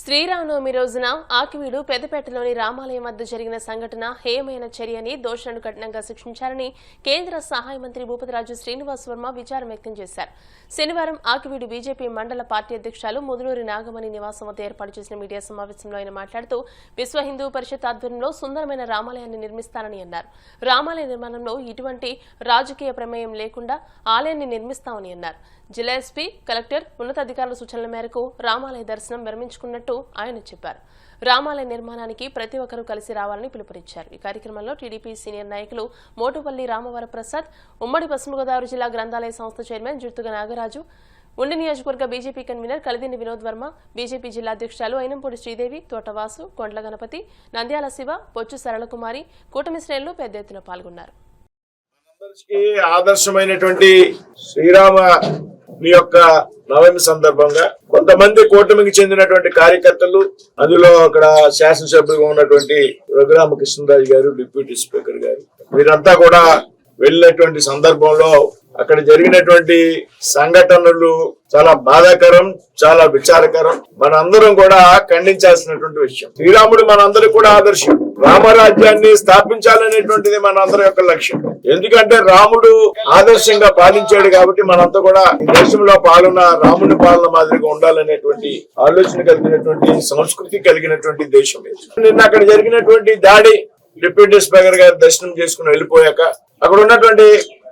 శ్రీరామనవమి రోజున ఆకివీడు పెద్దపేటలోని రామాలయం వద్ద జరిగిన సంఘటన హేయమైన చర్యని దోషులను కఠినంగా శిక్షించారని కేంద్ర సహాయ మంత్రి భూపతిరాజు శ్రీనివాస్ వర్మ విచారం వ్యక్తం చేశారు. శనివారం ఆకివీడు బీజేపీ మండల పార్టీ అధ్యక్షులు ముదునూరి నాగమణి నివాసం వద్ద ఏర్పాటు చేసిన మీడియా సమావేశంలో ఆయన మాట్లాడుతూ విశ్వ హిందూ పరిషత్ ఆధ్వర్యంలో సుందరమైన రామాలయాన్ని నిర్మిస్తారని అన్నారు. రామాలయ నిర్మాణంలో ఇటువంటి రాజకీయ ప్రమేయం లేకుండా ఆలయాన్ని నిర్మిస్తామని అన్నారు. జిల్లా ఎస్పీ, కలెక్టర్, ఉన్నతాధికారుల సూచనల మేరకు రామాలయ దర్శనం విరమించుకున్నట్టు ఆయన చెప్పారు. రామాలయ నిర్మాణానికి ప్రతి ఒక్కరూ కలిసి రావాలని పిలుపునిచ్చారు. ఈ కార్యక్రమంలో టీడీపీ సీనియర్ నాయకులు మోటుపల్లి రామవరప్రసాద్, ఉమ్మడి పశ్చిమ గోదావరి జిల్లా గ్రంథాలయ సంస్థ చైర్మన్ జుత్తుగ నాగరాజు, ఉండి నియోజకవర్గ BJP convener Kalidini Vinod Varma, BJP జిల్లా అధ్యక్షురాలు అయినంపూడి శ్రీదేవి, తోటవాసు, కొండ్ల గణపతి, నంద్యాల శివ, బొచ్చు సరళకుమారి, కూటమి శ్రేణులు పెద్ద ఎత్తున పాల్గొన్నారు. ఆదర్శమైనటువంటి శ్రీరామ మీ యొక్క నవమి సందర్భంగా కొంతమంది కూటమికి చెందినటువంటి కార్యకర్తలు, అందులో అక్కడ శాసనసభ్యులుగా ఉన్నటువంటి రఘురామకృష్ణరాజు గారు, డిప్యూటీ స్పీకర్ గారు, వీరంతా కూడా వెళ్ళినటువంటి సందర్భంలో అక్కడ జరిగినటువంటి సంఘటనలు చాలా బాధాకరం, చాలా విచారకరం. మనందరం కూడా ఖండించాల్సినటువంటి విషయం. శ్రీరాముడు మనందరికి కూడా ఆదర్శం. రామరాజ్యాన్ని స్థాపించాలనేటువంటిది మనందరి యొక్క లక్ష్యం. ఎందుకంటే రాముడు ఆదర్శంగా పాలించాడు కాబట్టి మనంతా కూడా ఈ దేశంలో పాలన రాముడి పాలన మాదిరిగా ఉండాలనేటువంటి ఆలోచన కలిగినటువంటి, సంస్కృతి కలిగినటువంటి దేశం. నిన్న అక్కడ జరిగినటువంటి దాడి, డిప్యూటీ స్పీకర్ గారు దర్శనం చేసుకుని వెళ్ళిపోయాక అక్కడ ఉన్నటువంటి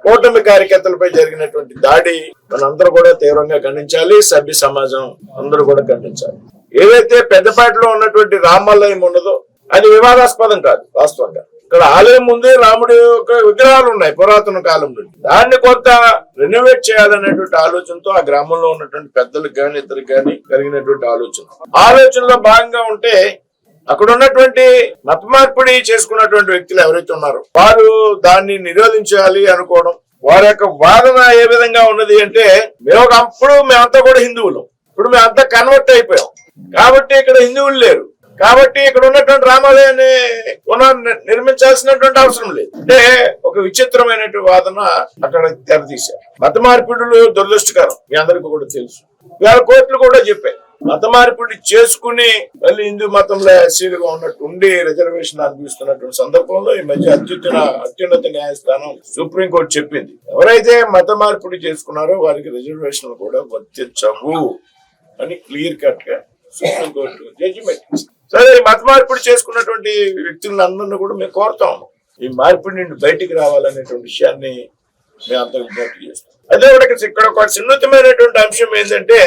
కూటమి కార్యకర్తలపై జరిగినటువంటి దాడి మనందరూ కూడా తీవ్రంగా ఖండించాలి. సభ్య సమాజం అందరూ కూడా ఖండించాలి. ఏదైతే పెద్దపేటలో ఉన్నటువంటి రామాలయం ఉన్నదో అది వివాదాస్పదం కాదు. వాస్తవంగా ఇక్కడ ఆలయం ఉంది, రాముడి యొక్క విగ్రహాలు ఉన్నాయి పురాతన కాలం నుండి. దాన్ని కొంత రెనోవేట్ చేయాలనేటువంటి ఆలోచనతో ఆ గ్రామంలో ఉన్నటువంటి పెద్దలకు గాని ఇద్దరికి గాని కలిగినటువంటి ఆలోచనలో భాగంగా ఉంటే అక్కడ ఉన్నటువంటి మత మార్పిడి చేసుకున్నటువంటి వ్యక్తులు ఎవరైతే ఉన్నారో వారు దాన్ని నిరోధించాలి అనుకోవడం, వారి యొక్క వాదన ఏ విధంగా ఉన్నది అంటే, మేమంతా కూడా హిందువులు, ఇప్పుడు మేమంతా కన్వర్ట్ అయిపోయాం కాబట్టి ఇక్కడ హిందువులు లేరు, కాబట్టి ఇక్కడ ఉన్నటువంటి రామాలయాన్ని నిర్మించాల్సినటువంటి అవసరం లేదు అంటే ఒక విచిత్రమైనటువంటి వాదన అక్కడ తెరతీశారు. మత మార్పిడులు దురదృష్టకరం, మీ అందరికీ కూడా తెలుసు. ఇవాళ కోర్టులు కూడా చెప్పాయి, మత మార్పిడి చేసుకుని మళ్ళీ హిందూ మతంలో ఎస్సీలుగా ఉన్నట్టు ఉండి రిజర్వేషన్ అనిపిస్తున్నటువంటి సందర్భంలో ఈ మధ్య అత్యున్నత న్యాయస్థానం సుప్రీంకోర్టు చెప్పింది, ఎవరైతే మత మార్పిడి చేసుకున్నారో వారికి రిజర్వేషన్లు కూడా వర్తించవు అని క్లియర్ కట్ గా సుప్రీంకోర్టు జడ్జిమెంట్. సరే, మత మార్పిడి చేసుకున్నటువంటి వ్యక్తులను అందరినీ కూడా మేము కోరుతాం ఈ మార్పిడి నుండి బయటికి రావాలనేటువంటి విషయాన్ని మేము అంత విజ్ఞప్తి చేస్తాం. అదే ఇక్కడ ఒక సున్నితమైనటువంటి అంశం ఏంటంటే,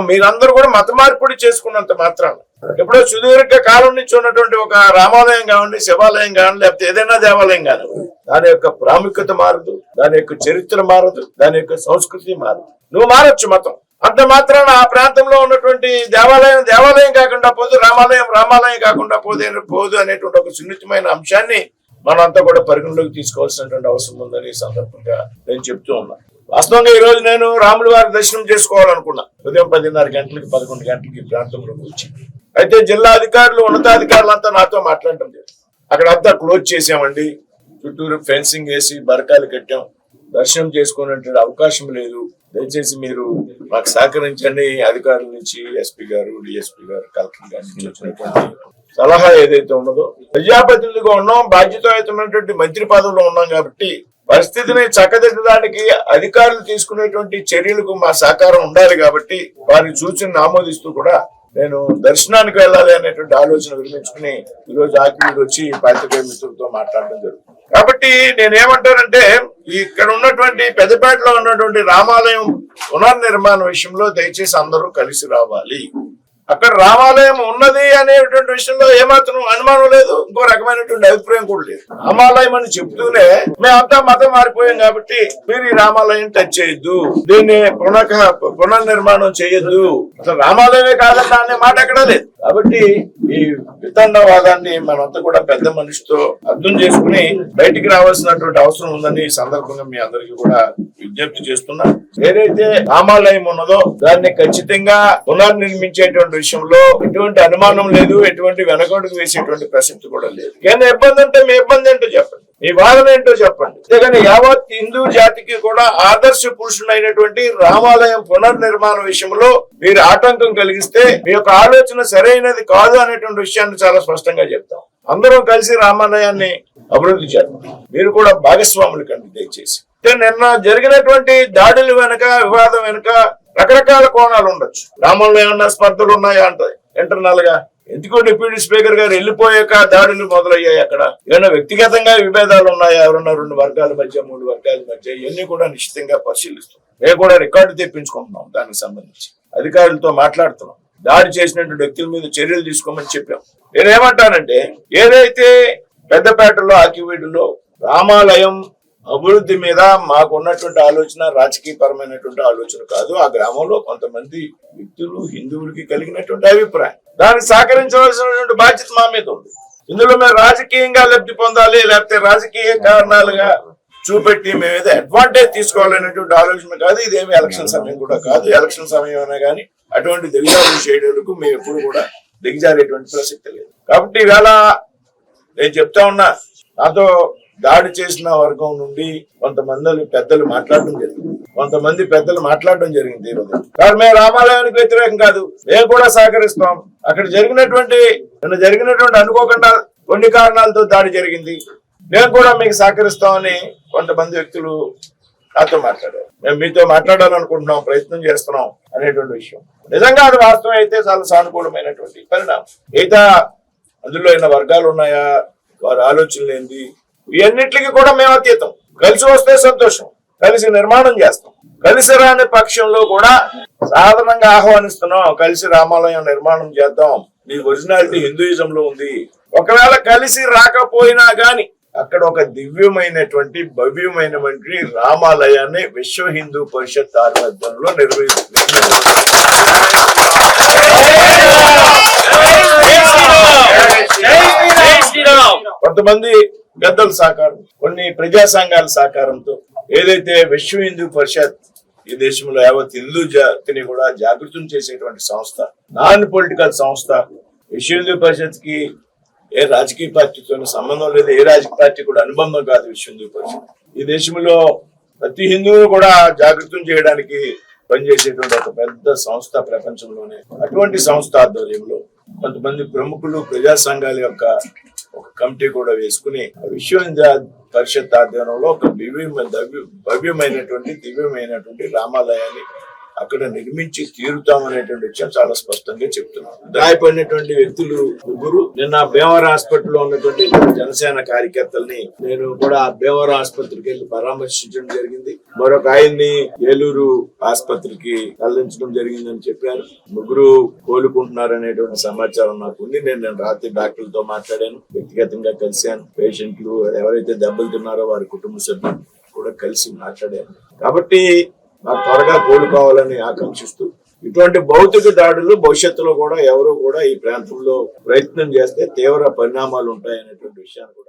మీరందరూ కూడా మత మార్పిడి చేసుకున్నంత మాత్రాన ఎప్పుడో సుదీర్ఘ కాలం నుంచి ఉన్నటువంటి ఒక రామాలయం కావండి, శివాలయం కావండి, లేకపోతే ఏదైనా దేవాలయం కానివ్వండి, దాని యొక్క ప్రాముఖ్యత మారదు, దాని యొక్క చరిత్ర మారదు, దాని యొక్క సంస్కృతి మారదు. నువ్వు మారచ్చు మతం, అంత మాత్రాన ఆ ప్రాంతంలో ఉన్నటువంటి దేవాలయం కాకుండా పోదు, రామాలయం కాకుండా పోదు అనేటువంటి ఒక సున్నితమైన అంశాన్ని మనం అంతా కూడా పరిగణలోకి తీసుకోవాల్సినటువంటి అవసరం ఉందని ఈ సందర్భంగా నేను చెప్తూ ఉన్నాను. వాస్తవంగా ఈ రోజు నేను రాముల వారి దర్శనం చేసుకోవాలనుకున్నా. ఉదయం 10:30 గంటలకి 11 గంటలకి ఈ ప్రాంతంలోకి వచ్చి, అయితే జిల్లా అధికారులు, ఉన్నతాధికారులు అంతా నాతో మాట్లాడటం లేదు. అక్కడంతా క్లోజ్ చేసామండి, చుట్టూరు ఫెన్సింగ్ వేసి బరకాలు కట్టాం, దర్శనం చేసుకునే అవకాశం లేదు, దయచేసి మీరు మాకు సహకరించండి. అధికారుల నుంచి ఎస్పీ గారు, డిఎస్పీ గారు, కలెక్టర్ గారి నుంచి వచ్చినటువంటి సలహా ఏదైతే ఉన్నదో, ప్రజాప్రతినిధిగా ఉన్నాం, బాధ్యతాయుతమైనటువంటి మంత్రి పదవిలో ఉన్నాం కాబట్టి పరిస్థితిని చక్కదిద్దడానికి అధికారులు తీసుకునేటువంటి చర్యలకు మా సహకారం ఉండాలి. కాబట్టి వారిని సూచనను ఆమోదిస్తూ కూడా నేను దర్శనానికి వెళ్ళాలి అనేటువంటి ఆలోచన విరమించుకుని ఈరోజు ఆకివీడు వచ్చి పాత్రికేయ మిత్రులతో మాట్లాడడం జరుగుతుంది. కాబట్టి నేనేమంటానంటే, ఇక్కడ ఉన్నటువంటి పెద్దపేటలో ఉన్నటువంటి రామాలయం పునర్నిర్మాణ విషయంలో దయచేసి అందరూ కలిసి రావాలి. అక్కడ రామాలయం ఉన్నది అనేటువంటి విషయంలో ఏమాత్రం అనుమానం లేదు, ఇంకో రకమైనటువంటి అభిప్రాయం కూడా లేదు. రామాలయం అని చెప్తూనే మేమంతా మతం మారిపోయాం కాబట్టి మీరు ఈ రామాలయం టచ్ చేయొద్దు, దీన్ని పునర్నిర్మాణం చేయొద్దు, అసలు రామాలయమే కాదన్నా అనే మాట ఎక్కడా లేదు. కాబట్టి ఈ వితండవాదాన్ని మనంతా కూడా పెద్ద మనిషితో అర్థం చేసుకుని బయటికి రావాల్సినటువంటి అవసరం ఉందని ఈ సందర్భంగా మీ అందరికీ కూడా విజ్ఞప్తి చేస్తున్నా. ఏదైతే రామాలయం ఉన్నదో దాన్ని ఖచ్చితంగా పునర్నిర్మించేటువంటి విషయంలో ఎటువంటి అనుమానం లేదు, ఎటువంటి వెనకడుగు వేసేటువంటి ప్రసక్తి కూడా లేదు. ఏదైనా ఇబ్బంది అంటే మీ ఇబ్బంది ఏంటో చెప్పండి. మీ వాదన ఏంటో చెప్పండి. అంతేగాని యావత్ హిందూ జాతికి కూడా ఆదర్శ పురుషుడైనటువంటి రామాలయం పునర్నిర్మాణ విషయంలో మీరు ఆటంకం కలిగిస్తే మీ యొక్క ఆలోచన సరైనది కాదు అనేటువంటి విషయాన్ని చాలా స్పష్టంగా చెప్తాం. అందరం కలిసి రామాలయాన్ని అభివృద్ధి చేద్దాం. మీరు కూడా భాగస్వాములు కండి దయచేసి. నిన్న జరిగినటువంటి దాడుల వెనుక, వివాదం వెనుక రకరకాల కోణాలు ఉండొచ్చు. రామంలో ఏమన్నా స్పర్ధలు ఉన్నాయా అంటది ఇంటర్నల్ గా. ఎందుకో డిప్యూటీ స్పీకర్ గారు వెళ్ళిపోయాక దాడులు మొదలయ్యాయి. అక్కడ ఏమైనా వ్యక్తిగతంగా విభేదాలు ఉన్నాయా? ఎవరన్నా 2 వర్గాల మధ్య, 3 వర్గాల మధ్య, ఇవన్నీ కూడా నిశ్చితంగా పరిశీలిస్తాం. మేము కూడా రికార్డు తెప్పించుకుంటున్నాం. దానికి సంబంధించి అధికారులతో మాట్లాడుతున్నాం. దాడి చేసినటువంటి వ్యక్తుల మీద చర్యలు తీసుకోమని చెప్పాం. నేనేమంటానంటే, ఏదైతే పెద్దపేటలో, ఆకివీడులో రామాలయం అభివృద్ధి మీద మాకు ఉన్నటువంటి ఆలోచన రాజకీయ పరమైనటువంటి ఆలోచన కాదు. ఆ గ్రామంలో కొంతమంది వ్యక్తులు, హిందువులకి కలిగినటువంటి అభిప్రాయం. దానికి సహకరించవలసినటువంటి బాధ్యత మా మీద ఉంది. ఇందులో మేము రాజకీయంగా లబ్ధి పొందాలి, లేకపోతే రాజకీయ కారణాలుగా చూపెట్టి మేము ఏదో అడ్వాంటేజ్ తీసుకోవాలనేటువంటి ఆలోచన కాదు. ఇదేమి ఎలక్షన్ సమయం కూడా కాదు. ఎలక్షన్ సమయం అయినా కానీ అటువంటి దిగజారులు చేయడానికి మేము ఎప్పుడు కూడా దిగజారేటువంటి ప్రసక్తి లేదు. కాబట్టి ఇవాళ నేను చెప్తా ఉన్నా, నాతో దాడి చేసిన వర్గం నుండి కొంతమంది పెద్దలు మాట్లాడడం జరిగింది ఈరోజు. కానీ మేము రామాలయానికి వ్యతిరేకం కాదు, మేము కూడా సహకరిస్తాం. అక్కడ జరిగినటువంటి అనుకోకుండా కొన్ని కారణాలతో దాడి జరిగింది, మేము కూడా మీకు సహకరిస్తామని కొంతమంది వ్యక్తులు నాతో మాట్లాడారు. మేము మీతో మాట్లాడాలనుకుంటున్నాం, ప్రయత్నం చేస్తున్నాం అనేటువంటి విషయం. నిజంగా అది వాస్తవం అయితే చాలా సానుకూలమైనటువంటి పరిణామం. మిగతా అందులో అయిన వర్గాలు ఉన్నాయా, వారి ఆలోచనలు ఏంది, ఇవన్నిటికీ కూడా మేము అతీతం. కలిసి వస్తే సంతోషం, కలిసి నిర్మాణం చేస్తాం. కలిసి రాని పక్షంలో కూడా సాధారణంగా ఆహ్వానిస్తున్నాం, కలిసి రామాలయం నిర్మాణం చేద్దాం. మీ ఒరిజినాలిటీ హిందూయిజం లో ఉంది. ఒకవేళ కలిసి రాకపోయినా గాని అక్కడ ఒక దివ్యమైనటువంటి, భవ్యమైనటువంటి రామాలయాన్ని విశ్వ హిందూ పరిషత్ ఆధ్వర్యంలో కొంతమంది పెద్దల సహకారం, కొన్ని ప్రజా సంఘాల సహకారంతో ఏదైతే విశ్వ హిందూ పరిషత్ ఈ దేశంలో యావత్ హిందూ జాతిని కూడా జాగృతం చేసేటువంటి సంస్థ, నాన్ పొలిటికల్ సంస్థ. విశ్వ హిందూ పరిషత్ కి ఏ రాజకీయ పార్టీతో సంబంధం లేదు, ఏ రాజకీయ పార్టీ కూడా అనుబంధం కాదు. విశ్వ హిందూ పరిషత్ ఈ దేశంలో ప్రతి హిందువును కూడా జాగృతం చేయడానికి పనిచేసేటువంటి ఒక పెద్ద సంస్థ ప్రపంచంలోనే. అటువంటి సంస్థ ఆధ్వర్యంలో కొంతమంది ప్రముఖులు, ప్రజా సంఘాల యొక్క ఒక కమిటీ కూడా వేసుకుని విశ్వ హిందూ పరిషత్ ఆధ్వర్యంలో ఒక భవ్యమైనటువంటి, దివ్యమైనటువంటి రామాలయాన్ని అక్కడ నిర్మించి తీరుతామనేటువంటి విషయం చాలా స్పష్టంగా చెప్తున్నాం. గాయపడినటువంటి వ్యక్తులు 3 నిన్న భీమవరం హాస్పిటల్లో ఉన్నటువంటి జనసేన కార్యకర్తల్ని నేను కూడా భీమవరం ఆసుపత్రికి వెళ్ళి పరామర్శించడం జరిగింది. మరొక ఆయన్ని ఏలూరు ఆసుపత్రికి తరలించడం జరిగిందని చెప్పారు. 3 కోలుకుంటున్నారనేటువంటి సమాచారం నాకు ఉంది. నేను రాత్రి డాక్టర్లతో మాట్లాడాను, వ్యక్తిగతంగా కలిశాను. పేషెంట్లు ఎవరైతే దెబ్బలు తిన్నారో వారి కుటుంబ సభ్యులు కూడా కలిసి మాట్లాడాను. కాబట్టి నాకు త్వరగా కోలుకోవాలని ఆకాంక్షిస్తూ, ఇటువంటి భౌతిక దాడులు భవిష్యత్తులో కూడా ఎవరు కూడా ఈ ప్రాంతంలో ప్రయత్నం చేస్తే తీవ్ర పరిణామాలు ఉంటాయనేటువంటి విషయాన్ని